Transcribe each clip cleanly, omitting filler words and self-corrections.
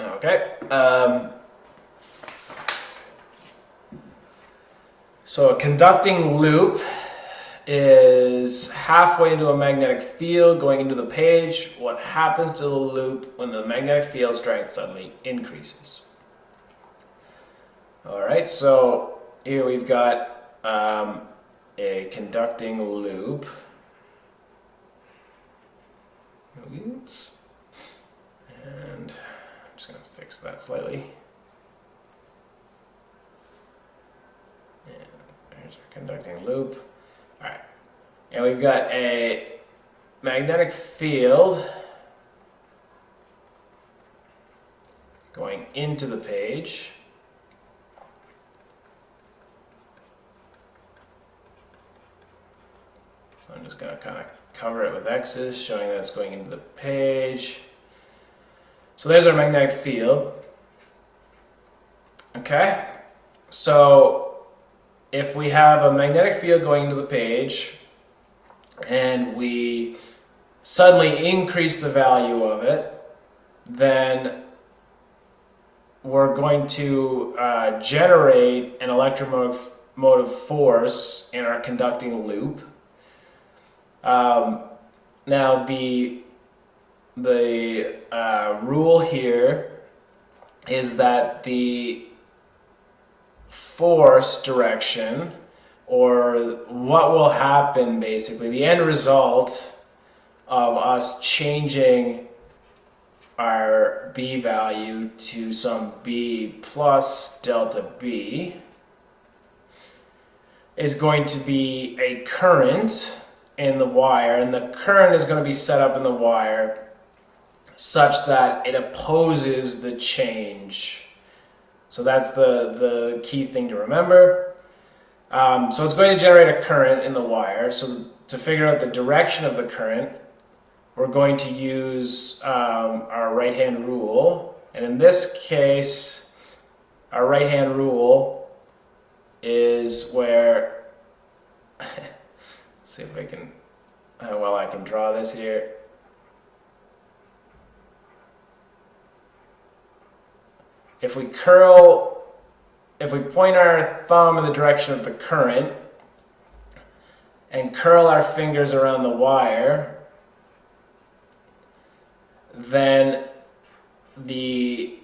Okay. So a conducting loop is halfway into a magnetic field going into the page. What happens to the loop when the magnetic field strength suddenly increases? All right, so here we've got a conducting loop. Oops. And I'm just going to fix that slightly. And there's our conducting loop. All right. And we've got a magnetic field going into the page. So I'm just going to kind of cover it with X's, showing that it's going into the page. So there's our magnetic field. Okay, so if we have a magnetic field going into the page and we suddenly increase the value of it, then we're going to generate an electromotive force in our conducting loop. Now the rule here is that the force direction, or what will happen basically, the end result of us changing our B value to some B plus delta B is going to be a current in the wire, and the current is going to be set up in the wire such that it opposes the change. So that's the key thing to remember. So it's going to generate a current in the wire. So to figure out the direction of the current, we're going to use our right-hand rule. And in this case, our right-hand rule is where, let's see if I can, well, I can draw this here. If we point our thumb in the direction of the current and curl our fingers around the wire, then the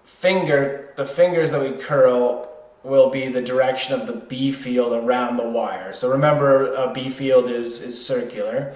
fingers that we curl will be the direction of the B field around the wire. So remember, a B field is circular,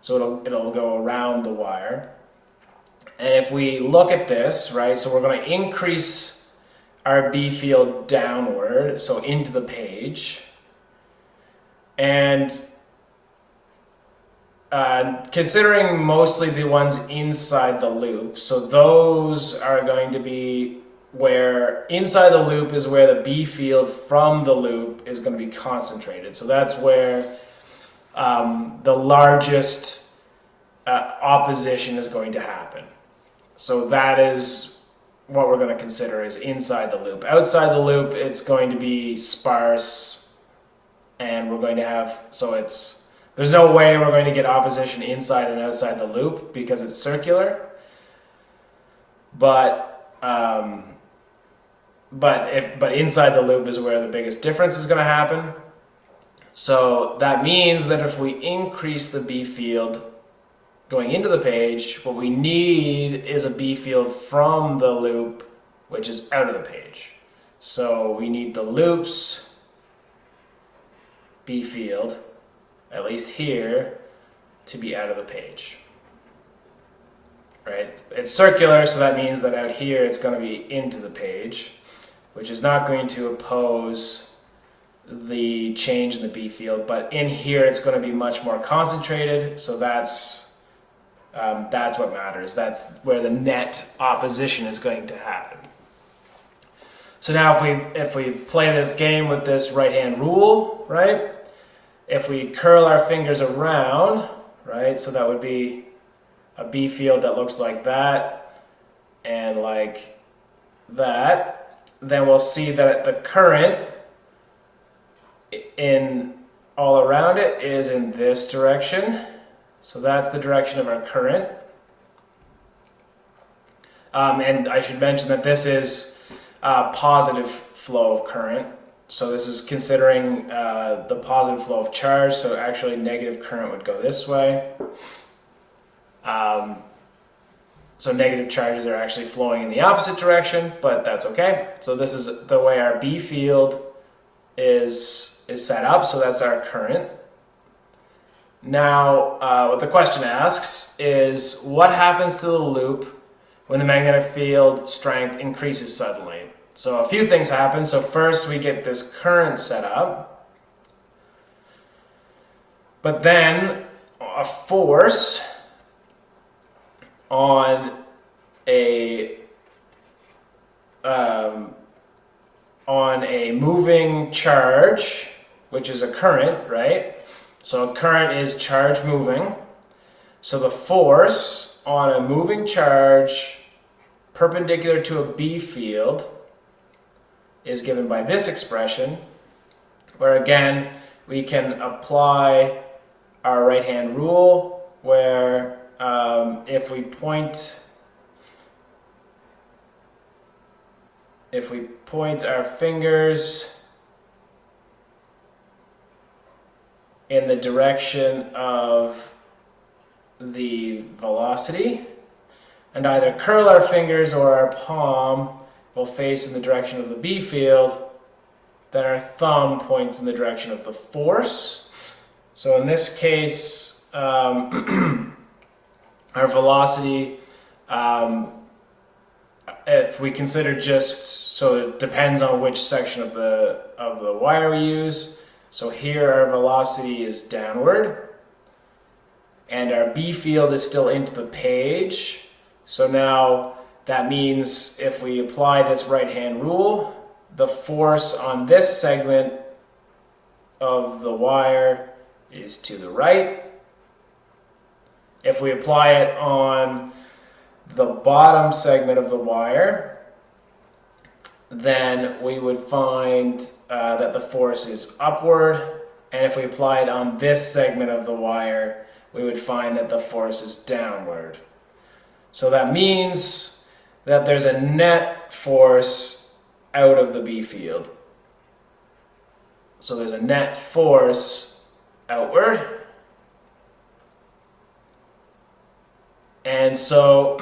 so it'll go around the wire. And if we look at this, right, so we're going to increase our B field downward, so into the page. And considering mostly the ones inside the loop, so those are going to be where inside the loop is where the B field from the loop is going to be concentrated. So that's where the largest opposition is going to happen. So that is what we're going to consider is inside the loop. Outside the loop, it's going to be sparse, and we're going to have, so there's no way we're going to get opposition inside and outside the loop because it's circular. But inside the loop is where the biggest difference is going to happen. So that means that if we increase the B field going into the page, what we need is a B field from the loop, which is out of the page. So we need the loop's B field, at least here, to be out of the page. Right? It's circular, so that means that out here it's going to be into the page, which is not going to oppose the change in the B field, but in here it's going to be much more concentrated, so that's what matters. That's where the net opposition is going to happen. So now if we play this game with this right-hand rule, right? If we curl our fingers around, right? So that would be a B field that looks like that and like that. Then we'll see that the current in all around it is in this direction. So that's the direction of our current. And I should mention that this is a positive flow of current. So this is considering the positive flow of charge, so actually negative current would go this way. So negative charges are actually flowing in the opposite direction, but that's okay. So this is the way our B field is set up, so that's our current. Now, what the question asks is, what happens to the loop when the magnetic field strength increases suddenly? So a few things happen. So first we get this current set up, but then a force on a moving charge, which is a current, right? So a current is charge moving. So the force on a moving charge perpendicular to a B field is given by this expression, where again we can apply our right-hand rule, where if we point our fingers in the direction of the velocity, and either curl our fingers or our palm will face in the direction of the B field, then our thumb points in the direction of the force. So in this case, our velocity, if we consider so it depends on which section of the wire we use. So here our velocity is downward, and our B field is still into the page. So now that means if we apply this right-hand rule, the force on this segment of the wire is to the right. If we apply it on the bottom segment of the wire, then we would find that the force is upward. And if we apply it on this segment of the wire, we would find that the force is downward. So that means that there's a net force out of the B field. So there's a net force outward. And so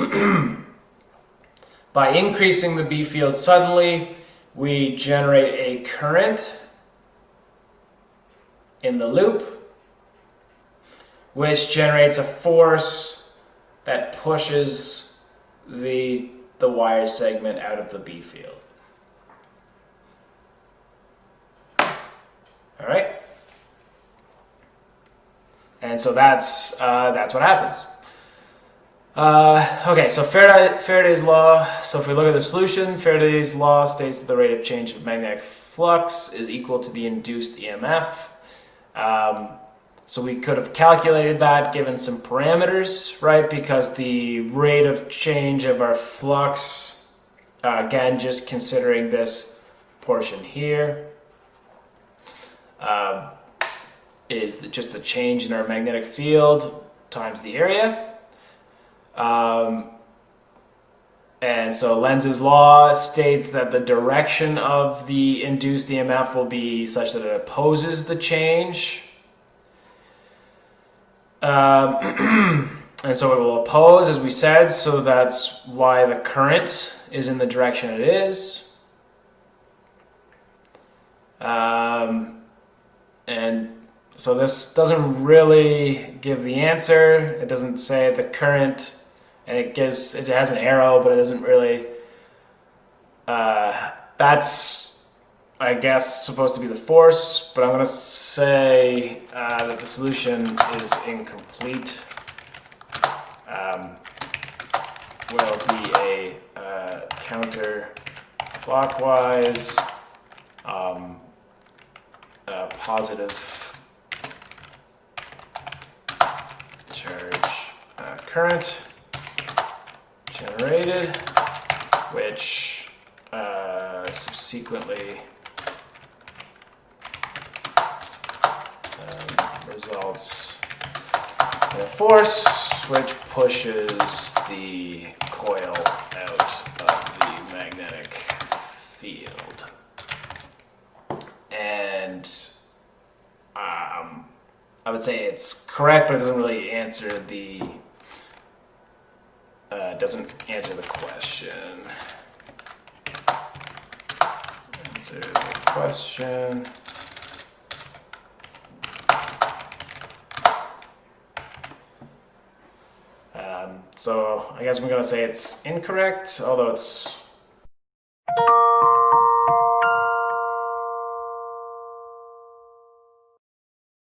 by increasing the B field suddenly, we generate a current in the loop, which generates a force that pushes the wire segment out of the B field. All right, and so that's what happens. Okay, so Faraday's law. So if we look at the solution, Faraday's law states that the rate of change of magnetic flux is equal to the induced EMF. So we could have calculated that given some parameters, right? Because the rate of change of our flux, again, just considering this portion here, is just the change in our magnetic field times the area. And so Lenz's law states that the direction of the induced EMF will be such that it opposes the change. And so it will oppose, as we said, so that's why the current is in the direction it is. And so this doesn't really give the answer. It doesn't say the current, and it has an arrow, but it doesn't really, that's, I guess, supposed to be the force, but I'm going to say that the solution is incomplete. Will be a counterclockwise positive charge current generated, which subsequently results in a force which pushes the coil out of the magnetic field. And I would say it's correct, but it doesn't really answer the question. Answer the question. So I guess I'm going to say it's incorrect, although it's